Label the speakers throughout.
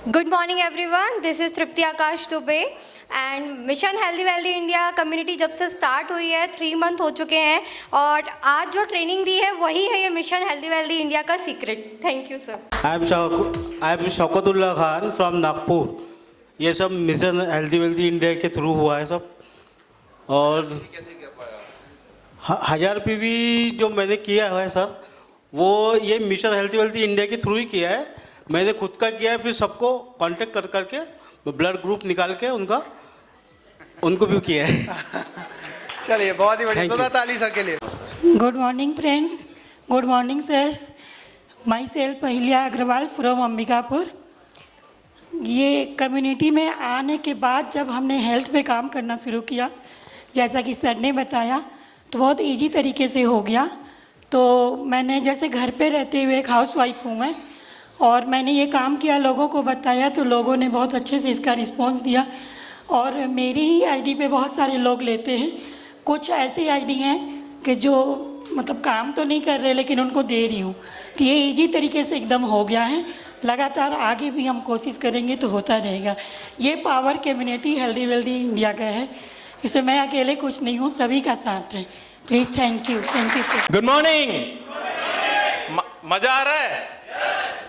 Speaker 1: Good morning everyone, this is Tripti Akash Dubey and mission healthy wealthy India community जब से start हुई है 3 month हो चुके हैं और आज जो ट्रेनिंग दी है वही है ये मिशन हेल्दी वेल्दी इंडिया का secret. Thank you sir.
Speaker 2: I am Shaukatullah Khan from Nagpur. ये सब मिशन हेल्दी वेल्दी इंडिया के थ्रू हुआ है सब। और 1000 पीवी जो मैंने किया है सर, वो ये मिशन हेल्दी वेल्दी इंडिया के थ्रू ही किया है। मैंने खुद का किया है, फिर सबको कांटेक्ट कर करके ब्लड ग्रुप निकाल के उनको भी किया है।
Speaker 3: चलिए, बहुत ही बढ़िया, तो ताली सर के लिए।
Speaker 4: Good morning friends, good morning sir. Myself Ahilya Agrawal from Ambikapur. ये कम्युनिटी में आने के बाद जब हमने हेल्थ पे काम करना शुरू किया, जैसा कि सर ने बताया, तो बहुत इजी तरीके से हो गया। तो मैंने जैसे घर पे रहते हुए एक हाउस वाइफ हूँ मैं, और मैंने ये काम किया, लोगों को बताया, तो लोगों ने बहुत अच्छे से इसका रिस्पांस दिया। और मेरी ही आईडी पे बहुत सारे लोग लेते हैं। कुछ ऐसी आईडी हैं कि जो मतलब काम तो नहीं कर रहे लेकिन उनको दे रही हूँ। तो ये इजी तरीके से एकदम हो गया है। लगातार आगे भी हम कोशिश करेंगे तो होता रहेगा। ये power community healthy wealthy India का है, इसमें मैं अकेले कुछ नहीं हूँ, सभी का साथ है। Please, thank you sir.
Speaker 5: Good morning. मज़ा आ रहा है?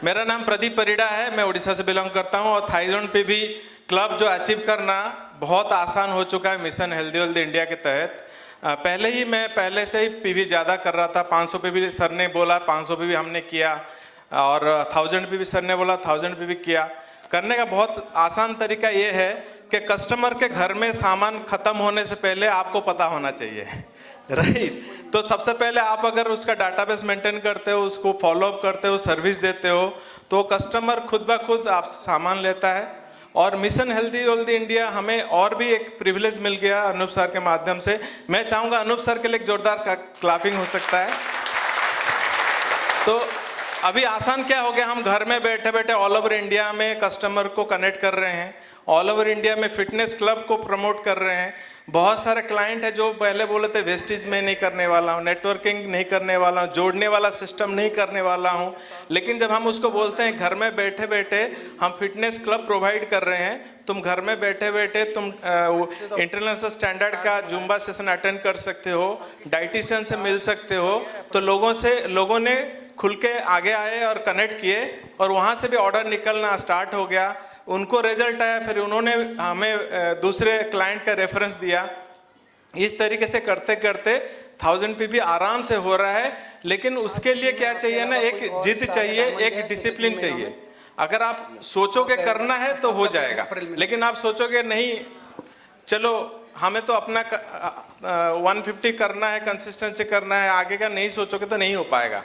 Speaker 5: मेरा नाम प्रदीप परिड़ा है, मैं उड़ीसा से बिलोंग करता हूँ। और 1000 पीवी क्लब जो अचीव करना बहुत आसान हो चुका है मिशन हेल्दी वेल्दी इंडिया के तहत। पहले से ही पीवी ज़्यादा कर रहा था। 500 पीवी सर ने बोला, 500 पीवी हमने किया, और 1000 पीवी सर ने बोला 1000 पीवी किया। करने का बहुत आसान तरीका ये है कि कस्टमर के घर में सामान ख़त्म होने से पहले आपको पता होना चाहिए, राइट? तो सबसे पहले आप अगर उसका डाटाबेस मेंटेन करते हो, उसको फॉलोअप करते हो, सर्विस देते हो, तो कस्टमर खुद ब खुद आपसे सामान लेता है। और मिशन हेल्दी वेल्दी इंडिया हमें और भी एक प्रिविलेज मिल गया अनूप सर के माध्यम से। मैं चाहूँगा अनूप सर के लिए एक जोरदार क्लैपिंग हो सकता है। तो अभी आसान क्या हो गया, हम घर में बैठे बैठे ऑल ओवर इंडिया में कस्टमर को कनेक्ट कर रहे हैं। ऑल ओवर इंडिया में फिटनेस क्लब को प्रमोट कर रहे हैं। बहुत सारे क्लाइंट है जो पहले बोले थे वेस्टेज में नहीं करने वाला हूँ, नेटवर्किंग नहीं करने वाला हूँ, जोड़ने वाला सिस्टम नहीं करने वाला हूँ, लेकिन जब हम उसको बोलते हैं घर में बैठे बैठे हम फिटनेस क्लब प्रोवाइड कर रहे हैं, तुम घर में बैठे बैठे तुम इंटरनेशनल स्टैंडर्ड का जुम्बा सेशन अटेंड कर सकते हो, डाइटिशियन से मिल सकते हो, तो लोगों ने खुल के आगे आए और कनेक्ट किए, और वहाँ से भी ऑर्डर निकलना स्टार्ट हो गया। उनको रिजल्ट आया, फिर उन्होंने हमें दूसरे क्लाइंट का रेफरेंस दिया। इस तरीके से करते करते 1000 पीवी आराम से हो रहा है। लेकिन उसके लिए क्या चाहिए ना, एक जिद चाहिए, एक डिसिप्लिन चाहिए। अगर आप सोचोगे करना है तो हो जाएगा, लेकिन आप सोचोगे नहीं चलो हमें तो अपना 150 करना है, कंसिस्टेंसी करना है, आगे का नहीं सोचोगे तो नहीं हो पाएगा।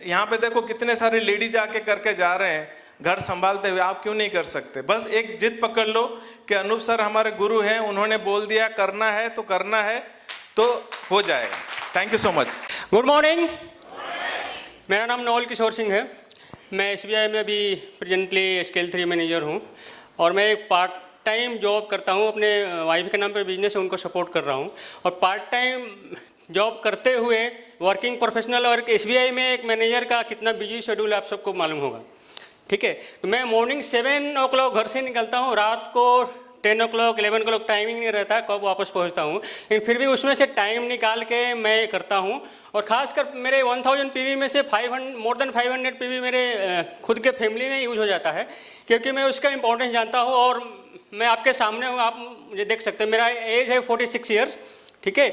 Speaker 5: यहाँ पे देखो कितने सारे लेडीज आके करके जा रहे हैं घर संभालते हुए, आप क्यों नहीं कर सकते? बस एक जिद पकड़ लो कि अनूप सर हमारे गुरु हैं, उन्होंने बोल दिया करना है तो करना है, तो हो जाएगा। Thank you so much.
Speaker 6: Good morning. मेरा नाम नवल किशोर सिंह है। मैं SBI में अभी प्रेजेंटली स्केल 3 मैनेजर हूँ, और मैं एक पार्ट टाइम जॉब करता हूँ। अपने वाइफ के नाम पे बिजनेस है, उनको सपोर्ट कर रहा हूँ। और पार्ट टाइम जॉब करते हुए वर्किंग प्रोफेशनल और SBI में एक मैनेजर का कितना बिजी शेड्यूल आप सबको मालूम होगा, ठीक है? तो मैं मॉर्निंग 7 o'clock घर से निकलता हूँ, रात को 10 o'clock 11 o'clock टाइमिंग नहीं रहता कब वापस पहुँचता हूँ, लेकिन फिर भी उसमें से टाइम निकाल के मैं करता हूँ। और ख़ासकर मेरे 1000 पीवी में से मोर देन 500 पीवी मेरे खुद के फैमिली में यूज़ हो जाता है, क्योंकि मैं उसका इंपॉर्टेंस जानता हूँ। और मैं आपके सामने हूँ, आप मुझे देख सकते हैं, मेरा एज है 46 ईयर्स, ठीक है?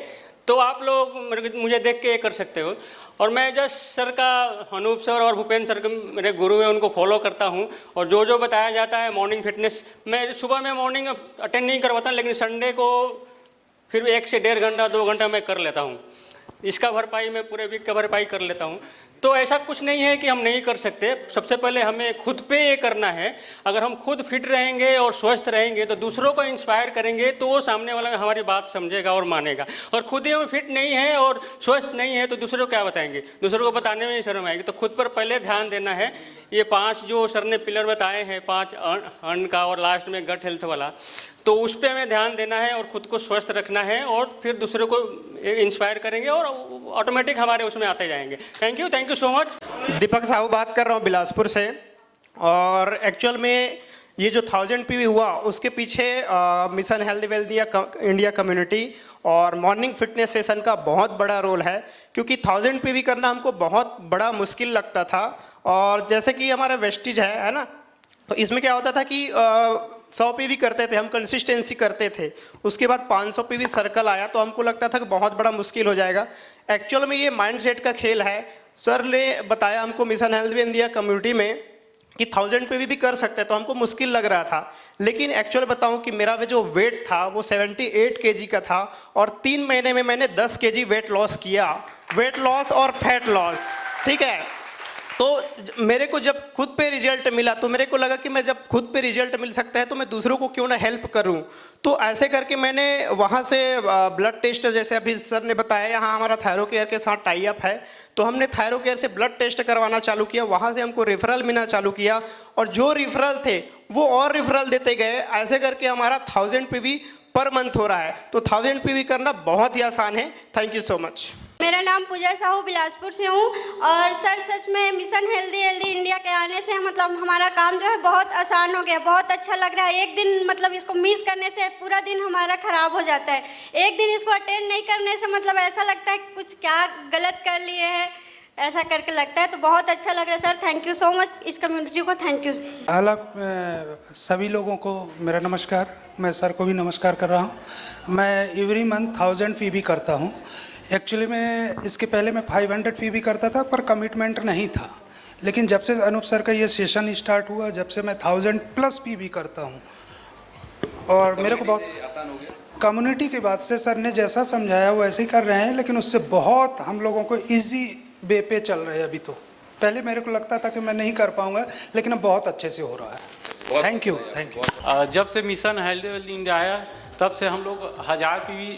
Speaker 6: तो आप लोग मुझे देख के कर सकते हो। और मैं जस्ट सर का, अनूप सर और भूपेंद्र सर के मेरे गुरु हैं, उनको फॉलो करता हूँ। और जो जो बताया जाता है मॉर्निंग फिटनेस, मैं सुबह में मॉर्निंग अटेंड नहीं करवाता, लेकिन संडे को फिर 1 से 1.5 घंटा 2 घंटा मैं कर लेता हूँ। इसका भरपाई मैं पूरे वीक का भरपाई कर लेता हूँ। तो ऐसा कुछ नहीं है कि हम नहीं कर सकते। सबसे पहले हमें खुद पे ये करना है। अगर हम खुद फिट रहेंगे और स्वस्थ रहेंगे तो दूसरों को इंस्पायर करेंगे, तो वो सामने वाला हमारी बात समझेगा और मानेगा। और खुद ही हम फिट नहीं है और स्वस्थ नहीं है तो दूसरों को क्या बताएंगे? दूसरों को बताने में ही शर्म आएगी। तो खुद पर पहले ध्यान देना है। ये 5 जो सर ने पिलर बताए हैं, 5 अन्न का और लास्ट में गट हेल्थ वाला, तो उस पर हमें ध्यान देना है और ख़ुद को स्वस्थ रखना है, और फिर दूसरों को इंस्पायर करेंगे और ऑटोमेटिक हमारे उसमें आते जाएंगे। Thank you so much.
Speaker 3: Deepak Sahu बात कर रहा हूँ बिलासपुर से।
Speaker 7: और एक्चुअल में ये जो 1000 PV हुआ उसके पीछे mission healthy wealthy India community और मॉर्निंग फिटनेस सेशन का बहुत बड़ा रोल है, क्योंकि 1000 PV करना हमको बहुत बड़ा मुश्किल लगता था। और जैसे कि हमारा वेस्टेज है ना, तो इसमें क्या होता था कि 100 PV करते थे हम, कंसिस्टेंसी करते थे, उसके बाद 500 PV सर्कल आया तो हमको लगता था कि बहुत बड़ा मुश्किल हो जाएगा। एक्चुअल में ये माइंडसेट का खेल है। सर ने बताया हमको मिशन हेल्दी इंडिया कम्युनिटी में कि 1000 PV भी कर सकते हैं, तो हमको मुश्किल लग रहा था। लेकिन एक्चुअल बताऊं कि मेरा जो वेट था वो 78 kg का था और 3 महीने में मैंने 10 kg वेट लॉस किया, वेट लॉस और फैट लॉस, ठीक है। तो मेरे को जब खुद पे रिजल्ट मिला तो मेरे को लगा कि मैं जब खुद पे रिजल्ट मिल सकता है तो मैं दूसरों को क्यों ना हेल्प करूं। तो ऐसे करके मैंने वहाँ से ब्लड टेस्ट, जैसे अभी सर ने बताया यहाँ हमारा थायरोकेयर के साथ टाई अप है, तो हमने थायरोकेयर से ब्लड टेस्ट करवाना चालू किया, वहाँ से हमको रेफरल मिलना चालू किया और जो रेफरल थे वो और रेफरल देते गए। ऐसे करके हमारा 1000 PV पर मंथ हो रहा है। तो 1000 PV करना बहुत ही आसान है। Thank you so much.
Speaker 1: मेरा नाम पूजा साहू बिलासपुर से हूँ। और सर सच में मिशन हेल्दी इंडिया के आने से मतलब हमारा काम जो है बहुत आसान हो गया, बहुत अच्छा लग रहा है। एक दिन मतलब इसको मिस करने से पूरा दिन हमारा ख़राब हो जाता है। एक दिन इसको अटेंड नहीं करने से मतलब ऐसा लगता है कि कुछ क्या गलत कर लिए हैं, ऐसा करके लगता है। तो बहुत अच्छा लग रहा है sir, thank you so much इस कम्युनिटी को, थैंक यू।
Speaker 8: सभी लोगों को मेरा नमस्कार। मैं सर को भी नमस्कार कर रहा हूँ। मैं एवरी मंथ 1000 PV करता हूँ। एक्चुअली मैं इसके पहले मैं 500 PV करता था, पर कमिटमेंट नहीं था। लेकिन जब से अनूप सर का ये सेशन स्टार्ट हुआ, जब से मैं 1000+ PV करता हूँ और मेरे को बहुत आसान हो गया। कम्युनिटी की बात से सर ने जैसा समझाया वो ऐसे ही कर रहे हैं, लेकिन उससे बहुत हम लोगों को ईजी वे पे चल रहे हैं अभी। तो पहले मेरे को लगता था कि मैं नहीं कर पाऊँगा, लेकिन अब बहुत अच्छे से हो रहा है। Thank you, thank you.
Speaker 2: जब से मिशन हेल्दी वेल्दी इंडिया आया तब से हम लोग 1000 PV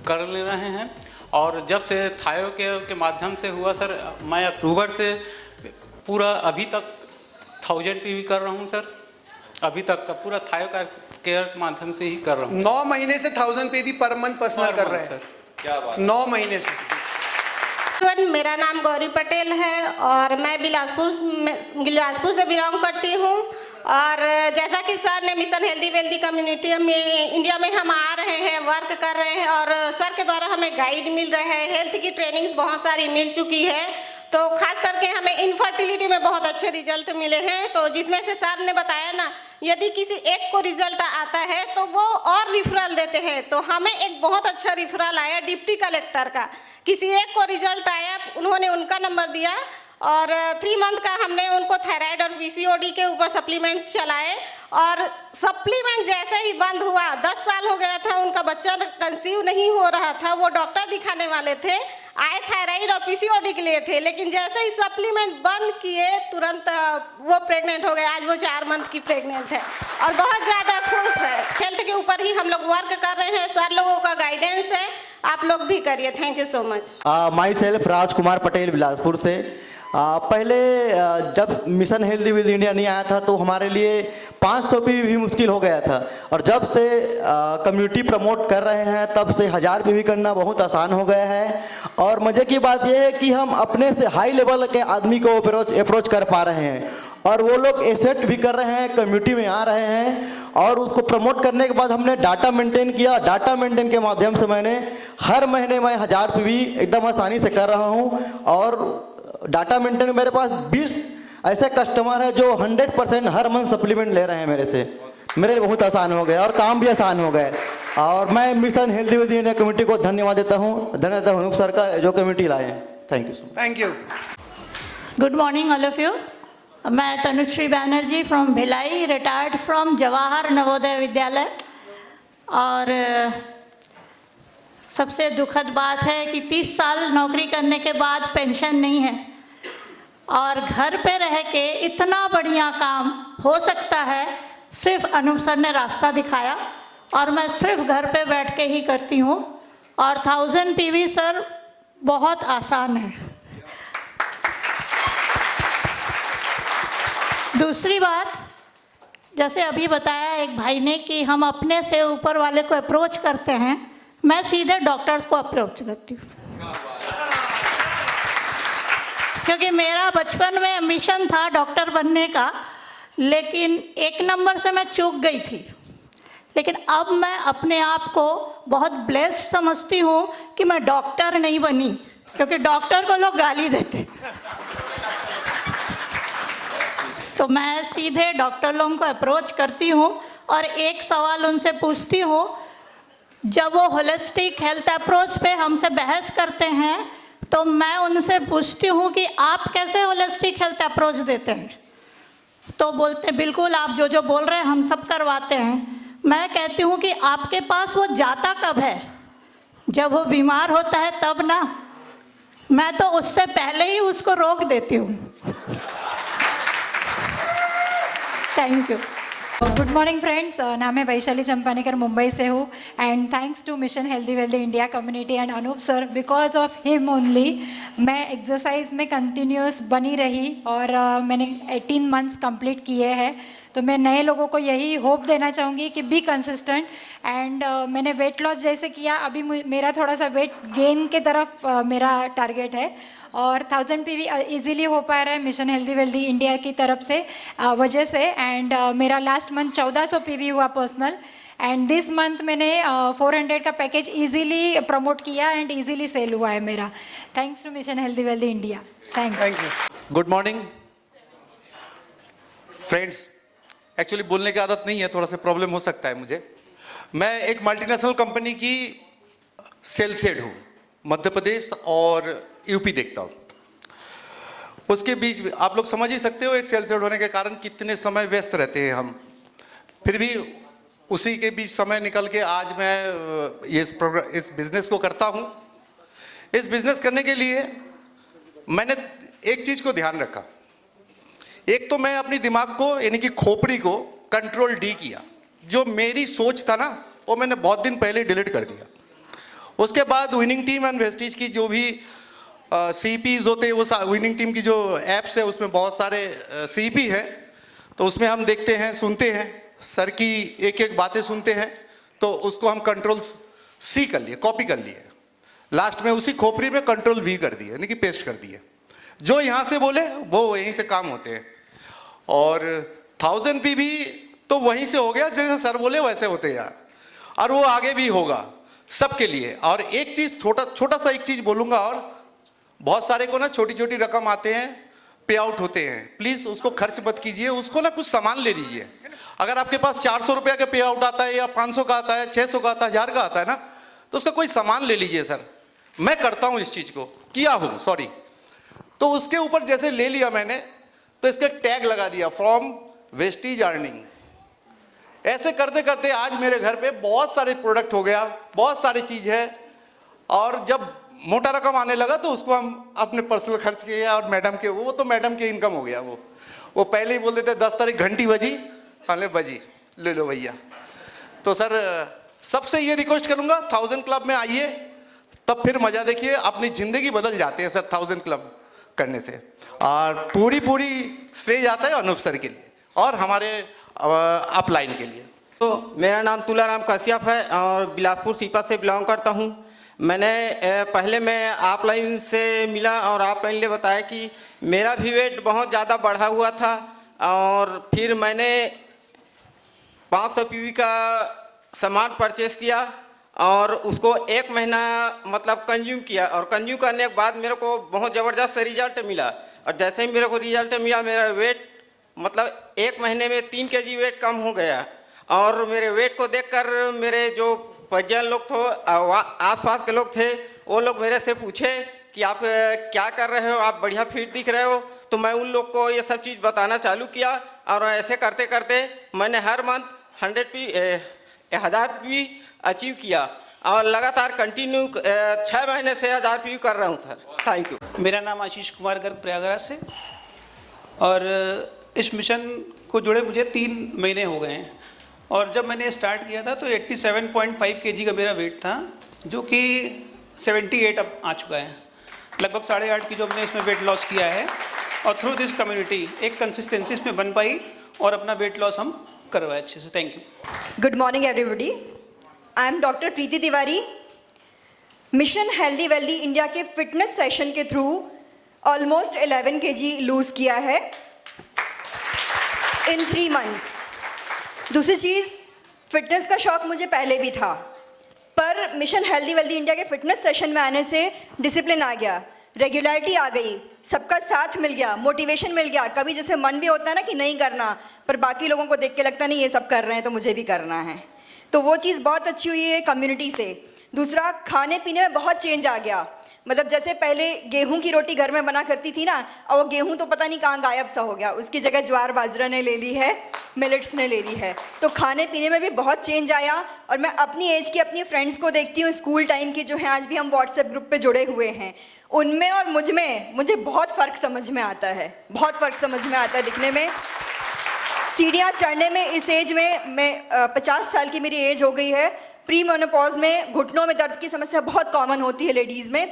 Speaker 2: कर ले रहे हैं। और जब से थायरोकेयर के माध्यम से हुआ सर, मैं अक्टूबर से पूरा अभी तक 1000 PV कर रहा हूँ सर। अभी तक का पूरा थायरोकेयर के माध्यम से ही कर रहा हूँ।
Speaker 3: 9 महीने से 1000 PV पर मंथ पर्सनल कर रहे हैं
Speaker 2: सर। क्या बात,
Speaker 3: 9 महीने से।
Speaker 9: मेरा नाम गौरी पटेल है और मैं बिलासपुर से बिलोंग करती हूँ। और जैसा कि सर ने मिशन हेल्दी वेल्दी कम्युनिटी में इंडिया में हम आ रहे हैं, वर्क कर रहे हैं और सर के द्वारा हमें गाइड मिल रहा है, हेल्थ की ट्रेनिंग्स बहुत सारी मिल चुकी है। तो खास करके हमें इनफर्टिलिटी में बहुत अच्छे रिजल्ट मिले हैं। तो जिसमें से सर ने बताया ना, यदि किसी एक को रिजल्ट आता है तो वो और रिफरल देते हैं। तो हमें एक बहुत अच्छा रिफरल आया डिप्टी कलेक्टर का, किसी एक को रिजल्ट आया, उन्होंने उनका नंबर दिया और 3 मंथ का हमने उनको थायराइड और PCOD के ऊपर सप्लीमेंट्स चलाए। और सप्लीमेंट जैसे ही बंद हुआ, 10 साल हो गया था उनका बच्चा कंसीव नहीं हो रहा था, वो डॉक्टर दिखाने वाले थे, आए थायराइड और PCOD के लिए थे, लेकिन जैसे ही सप्लीमेंट बंद किए तुरंत वो प्रेग्नेंट हो गए। आज वो 4 मंथ की प्रेग्नेंट है और बहुत ज़्यादा खुश है। हेल्थ के ऊपर ही हम लोग वर्क कर रहे हैं, सर लोगों का गाइडेंस है, आप लोग भी करिए। Thank you so much.
Speaker 10: Myself Rajkumar Patel Bilaspur से। पहले जब मिशन हेल्दी विद इंडिया नहीं आया था तो हमारे लिए 500 PV भी मुश्किल हो गया था। और जब से कम्युनिटी प्रमोट कर रहे हैं तब से 1000 PV करना बहुत आसान हो गया है। और मज़े की बात यह है कि हम अपने से हाई लेवल के आदमी को अप्रोच कर पा रहे हैं और वो लोग एक्सेप्ट भी कर रहे हैं, कम्युनिटी में आ रहे हैं। और उसको प्रमोट करने के बाद हमने डाटा मेंटेन किया। डाटा मेंटेन के माध्यम से मैंने हर महीने मैं 1000 PV एकदम आसानी से कर रहा हूँ। और डाटा मेंटेन मेरे पास 20 ऐसे कस्टमर हैं जो 100% हर मंथ सप्लीमेंट ले रहे हैं मेरे से। मेरे लिए बहुत आसान हो गया और काम भी आसान हो गए। और मैं mission healthy with India community को धन्यवाद देता हूँ, धन्यवाद अनूप सर का जो कम्युनिटी लाए हैं। Thank you so much.
Speaker 3: Thank you.
Speaker 11: Good morning all of you. मैं Tanushree Banerjee from Bhilai, retired from Jawahar Navodaya Vidyalaya. और सबसे दुखद बात है कि 30 साल नौकरी करने के बाद पेंशन नहीं है और घर पे रह के इतना बढ़िया काम हो सकता है, सिर्फ अनूप सर ने रास्ता दिखाया और मैं सिर्फ घर पे बैठ के ही करती हूँ। और 1000 PV सर बहुत आसान है। दूसरी बात, जैसे अभी बताया एक भाई ने कि हम अपने से ऊपर वाले को अप्रोच करते हैं, मैं सीधे डॉक्टर्स को अप्रोच करती हूँ। क्योंकि मेरा बचपन में मिशन था डॉक्टर बनने का, लेकिन 1 नंबर से मैं चूक गई थी। लेकिन अब मैं अपने आप को बहुत ब्लेस्ड समझती हूँ कि मैं डॉक्टर नहीं बनी, क्योंकि डॉक्टर को लोग गाली देते। तो मैं सीधे डॉक्टर लोगों को अप्रोच करती हूँ और एक सवाल उनसे पूछती हूँ। जब वो होलिस्टिक हेल्थ अप्रोच पे हमसे बहस करते हैं तो मैं उनसे पूछती हूँ कि आप कैसे होलिस्टिक हेल्थ अप्रोच देते हैं, तो बोलते बिल्कुल आप जो जो बोल रहे हैं हम सब करवाते हैं। मैं कहती हूँ कि आपके पास वो जाता कब है? जब वो बीमार होता है तब ना। मैं तो उससे पहले ही उसको रोक देती हूँ। Thank you.
Speaker 12: Good morning friends, नाम है वैशाली चंपानेकर, मुंबई से हूँ। And thanks to mission healthy wealthy India community and Anoop sir, because of him only मैं एक्सरसाइज में कंटिन्यूस बनी रही और मैंने 18 मंथ्स कंप्लीट किए हैं। तो मैं नए लोगों को यही होप देना चाहूँगी कि बी कंसिस्टेंट। एंड मैंने वेट लॉस जैसे किया, अभी मेरा थोड़ा सा वेट गेन के तरफ मेरा टारगेट है और 1000 PV इजीली हो पा रहा है मिशन हेल्दी वेल्दी इंडिया की तरफ से वजह से। एंड मेरा लास्ट मंथ 1400 PV हुआ पर्सनल, एंड दिस मंथ मैंने 400 का पैकेज इजीली प्रमोट किया एंड इजीली सेल हुआ है मेरा। Thanks to mission healthy wealthy India. Thanks.
Speaker 3: Thank you.
Speaker 13: Good morning friends. Actually बोलने की आदत नहीं है, थोड़ा सा प्रॉब्लम हो सकता है मुझे। मैं एक मल्टीनेशनल कंपनी की सेल्स हेड हूँ, मध्य प्रदेश और यूपी देखता हूँ। उसके बीच में आप लोग समझ ही सकते हो एक सेल्स हेड होने के कारण कितने समय व्यस्त रहते हैं हम। फिर भी उसी के बीच समय निकल के आज मैं इस बिज़नेस को करता हूँ। इस बिज़नेस करने के लिए मैंने एक चीज़ को ध्यान रखा। एक तो मैं अपनी दिमाग को यानी कि खोपड़ी को कंट्रोल डी किया। जो मेरी सोच था ना वो मैंने बहुत दिन पहले डिलीट कर दिया। उसके बाद विनिंग टीम एंड वेस्टीज की जो भी CPs होते हैं, वो विनिंग टीम की जो ऐप्स है उसमें बहुत सारे CP हैं। तो उसमें हम देखते हैं, सुनते हैं, सर की एक एक बातें सुनते हैं। तो उसको हम कंट्रोल C कर लिए, कॉपी कर लिए। लास्ट में उसी खोपड़ी में कंट्रोल V कर दिए, यानी कि पेस्ट कर दिए। जो यहाँ से बोले वो यहीं से काम होते हैं। और 1000 PV तो वहीं से हो गया, जैसे सर बोले वैसे होते हैं और वो आगे भी होगा सबके लिए। और एक चीज़ छोटा सा एक चीज़ बोलूँगा, और बहुत सारे को ना छोटी छोटी रकम आते हैं, पे आउट होते हैं। प्लीज़ उसको खर्च मत कीजिए, उसको ना कुछ सामान ले लीजिए। अगर आपके पास 400 रुपये का पे आउट आता है या 500 का आता है, 600 का आता है, 1000 का आता है ना, तो उसका कोई सामान ले लीजिए। सर मैं करता हूँ, इस चीज़ को किया हूँ, सॉरी। तो उसके ऊपर जैसे ले लिया मैंने, तो इसका टैग लगा दिया फ्रॉम वेस्टीज अर्निंग। ऐसे करते करते आज मेरे घर पे बहुत सारे प्रोडक्ट हो गया, बहुत सारी चीज़ है। और जब मोटा रकम आने लगा तो उसको हम अपने पर्सनल खर्च किए और मैडम के, वो तो मैडम के इनकम हो गया। वो पहले ही बोल देते 10 तारीख घंटी बजी, हाँ बजी, ले लो भैया। तो सर सबसे ये रिक्वेस्ट करूँगा, 1000 क्लब में आइए, तब फिर मज़ा देखिए, अपनी ज़िंदगी बदल जाते हैं सर 1000 क्लब करने से। और पूरी श्रेय जाता है अनूप सर के लिए और हमारे अपलाइन के लिए।
Speaker 14: तो मेरा नाम तुलाराम कश्यप है और बिलासपुर सीपा से बिलोंग करता हूँ। मैंने पहले मैं ऑफलाइन से मिला और ऑफलाइन ने बताया कि मेरा भी वेट बहुत ज़्यादा बढ़ा हुआ था। और फिर मैंने 500 PV का सामान परचेस किया और उसको 1 महीना मतलब कंज्यूम किया। और कंज्यूम करने के बाद मेरे को बहुत ज़बरदस्त रिजल्ट मिला। और जैसे ही मेरे को रिजल्ट मिला, मेरा वेट मतलब 1 महीने में 3 kg वेट कम हो गया। और मेरे वेट को देखकर मेरे जो परिजन लोग थे, आसपास के लोग थे, वो लोग मेरे से पूछे कि आप क्या कर रहे हो, आप बढ़िया फिट दिख रहे हो। तो मैं उन लोग को ये सब चीज़ बताना चालू किया और ऐसे करते करते मैंने हर मंथ 1000 PV अचीव किया और लगातार कंटिन्यू 6 महीने से 1000 PV कर रहा हूँ सर। Thank you.
Speaker 15: मेरा नाम आशीष कुमार गर्ग, प्रयागराज से। और इस मिशन को जुड़े मुझे 3 महीने हो गए हैं। और जब मैंने स्टार्ट किया था तो 87.5 kg का मेरा वेट था, जो कि 78 अब आ चुका है। लगभग 8.5 की जो हमने इसमें वेट लॉस किया है। और थ्रू दिस कम्युनिटी एक कंसिस्टेंसी इसमें बन पाई और अपना वेट लॉस हम करवाए अच्छे से। Thank you.
Speaker 16: Good morning everybody, I am doctor Preeti Tiwari. Mission healthy wealthy India के फिटनेस सेशन के थ्रू ऑलमोस्ट 11 kg लूज़ किया है इन 3 months। दूसरी चीज़, फिटनेस का शौक़ मुझे पहले भी था, पर मिशन हेल्दी वेल्दी इंडिया के फिटनेस सेशन में आने से डिसिप्लिन आ गया, रेगुलरिटी आ गई, सबका साथ मिल गया, मोटिवेशन मिल गया। कभी जैसे मन भी होता है ना कि नहीं करना, पर बाकी लोगों को देख के लगता नहीं ये सब कर रहे हैं तो मुझे भी करना है, तो वो चीज़ बहुत अच्छी हुई है कम्युनिटी से। दूसरा, खाने पीने में बहुत चेंज आ गया। मतलब जैसे पहले गेहूं की रोटी घर में बना करती थी ना, और वो गेहूं तो पता नहीं कहाँ गायब सा हो गया, उसकी जगह ज्वार बाजरा ने ले ली है, मिलेट्स ने ले ली है। तो खाने पीने में भी बहुत चेंज आया। और मैं अपनी एज की अपनी फ्रेंड्स को देखती हूँ, स्कूल टाइम की जो हैं, आज भी हम व्हाट्सएप ग्रुप पे जुड़े हुए हैं, उनमें और मुझ में मुझे बहुत फ़र्क समझ में आता है, बहुत फ़र्क समझ में आता है दिखने में, सीढ़ियाँ चढ़ने में। इस एज में मैं 50 साल की मेरी एज हो गई है। प्री मेनोपॉज में घुटनों में दर्द की समस्या बहुत कॉमन होती है लेडीज़ में,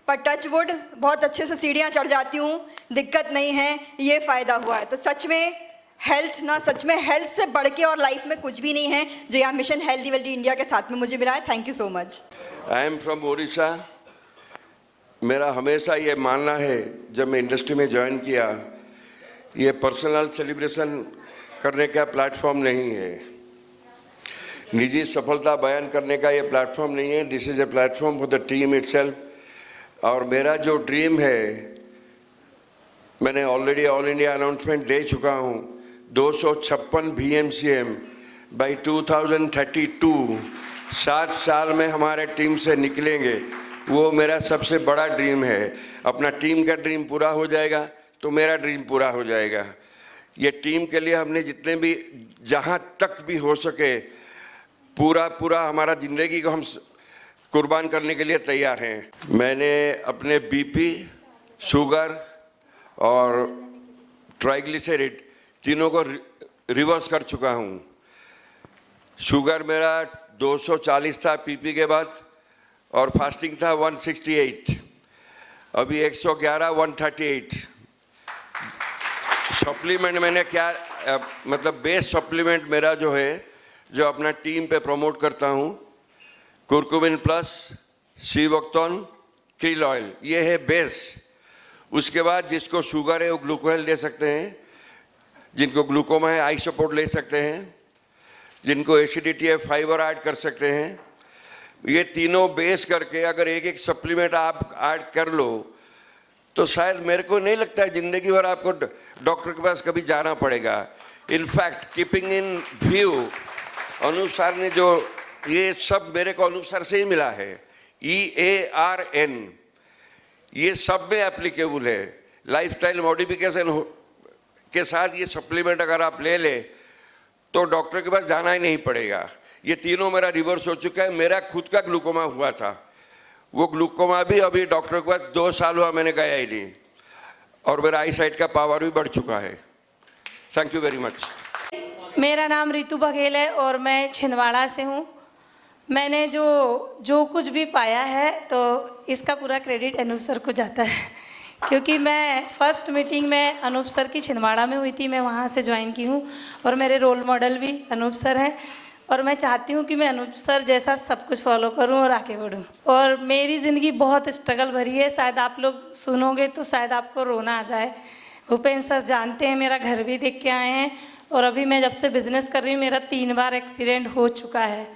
Speaker 16: पर टच वुड बहुत अच्छे से सीढ़ियाँ चढ़ जाती हूँ, दिक्कत नहीं है, ये फ़ायदा हुआ है। तो सच में हेल्थ से बढ़ के और लाइफ में कुछ भी नहीं है जो यहाँ मिशन हेल्दी वेल्दी इंडिया के साथ में मुझे मिला है। Thank you so much.
Speaker 17: I am from Odisha. मेरा हमेशा ये मानना है, जब मैं इंडस्ट्री में ज्वाइन किया, ये पर्सनल सेलिब्रेशन करने का प्लेटफॉर्म नहीं है, निजी सफलता बयान करने का ये प्लेटफॉर्म नहीं है। This is a platform for the team itself. और मेरा जो ड्रीम है, मैंने ऑलरेडी ऑल इंडिया अनाउंसमेंट दे चुका हूँ, 256 BMCM बाई 2032, 7 साल में हमारे टीम से निकलेंगे। वो मेरा सबसे बड़ा ड्रीम है। अपना टीम का ड्रीम पूरा हो जाएगा तो मेरा ड्रीम पूरा हो जाएगा। ये टीम के लिए हमने जितने भी, जहाँ तक भी हो सके, पूरा हमारा ज़िंदगी को हम कुर्बान करने के लिए तैयार हैं। मैंने अपने BP, शुगर और ट्राइग्लिसराइड तीनों को रिवर्स कर चुका हूँ। शुगर मेरा 240 था PP के बाद, और फास्टिंग था 168, अभी 111, 138। सप्लीमेंट मैंने क्या, मतलब बेस सप्लीमेंट मेरा जो है, जो अपना टीम पे प्रमोट करता हूँ, कुरकुमिन प्लस, सीवोक्टोन, क्रिल ऑयल, ये है बेस। उसके बाद जिसको शुगर है वो ग्लूकोहेल दे सकते हैं, जिनको ग्लूकोमा है आई सपोर्ट ले सकते हैं, जिनको एसिडिटी है फाइबर ऐड कर सकते हैं। ये तीनों बेस करके अगर एक एक सप्लीमेंट आप ऐड कर लो तो शायद, मेरे को नहीं लगता है ज़िंदगी भर आपको डॉक्टर के पास कभी जाना पड़ेगा। इनफैक्ट कीपिंग इन व्यू, अनुसार ने जो ये सब मेरे को अनुसार से ही मिला है, EARN, ये सब में एप्लीकेबल है। लाइफस्टाइल मॉडिफिकेशन के साथ ये सप्लीमेंट अगर आप ले ले तो डॉक्टर के पास जाना ही नहीं पड़ेगा। ये तीनों मेरा रिवर्स हो चुका है। मेरा खुद का ग्लूकोमा हुआ था, वो ग्लूकोमा भी अभी डॉक्टर के पास 2 साल हुआ मैंने गया ही नहीं, और मेरा आई साइट का पावर भी बढ़ चुका है। Thank you very much.
Speaker 18: मेरा नाम रितु बघेल है और मैं छिंदवाड़ा से हूँ। मैंने जो कुछ भी पाया है तो इसका पूरा क्रेडिट अनूप सर को जाता है, क्योंकि मैं फर्स्ट मीटिंग में अनूप सर की छिंदवाड़ा में हुई थी, मैं वहाँ से ज्वाइन की हूँ, और मेरे रोल मॉडल भी अनूप सर हैं, और मैं चाहती हूँ कि मैं अनूप सर जैसा सब कुछ फॉलो करूँ और आगे बढ़ूँ। और मेरी ज़िंदगी बहुत स्ट्रगल भरी है, शायद आप लोग सुनोगे तो शायद आपको रोना आ जाए। भूपेंद्र सर जानते हैं, मेरा घर भी देख के आए हैं, और अभी मैं जब से बिज़नेस कर रही हूँ मेरा 3 बार एक्सीडेंट हो चुका है,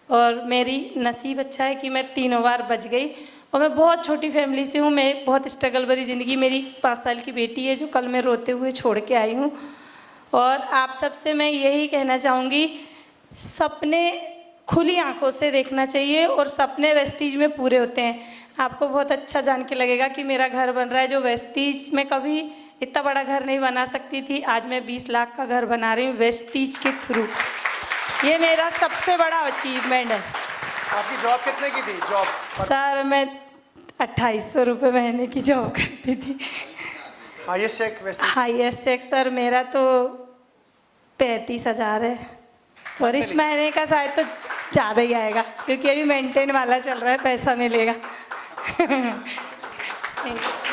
Speaker 18: और मेरी नसीब अच्छा है कि मैं 3 बार बच गई। और मैं बहुत छोटी फैमिली से हूँ, मैं बहुत स्ट्रगल भरी ज़िंदगी, मेरी 5 साल की बेटी है जो कल मैं रोते हुए छोड़ के आई हूँ। और आप सबसे मैं यही कहना चाहूँगी, सपने खुली आंखों से देखना चाहिए, और सपने वेस्टीज में पूरे होते हैं। आपको बहुत अच्छा जान के लगेगा कि मेरा घर बन रहा है, जो वेस्टीज में कभी इतना बड़ा घर नहीं बना सकती थी, आज मैं 20 लाख का घर बना रही हूँ वेस्टीज के थ्रू। ये मेरा सबसे बड़ा अचीवमेंट है।
Speaker 3: आपकी जॉब कितने की थी? जॉब
Speaker 18: सर मैं 2800 रुपये महीने की जॉब करती थी।
Speaker 3: Highest check Vestige?
Speaker 18: Highest check sir मेरा तो 35,000 है, और इस महीने का शायद तो ज़्यादा ही आएगा, क्योंकि अभी मेंटेन वाला चल रहा है, पैसा मिलेगा।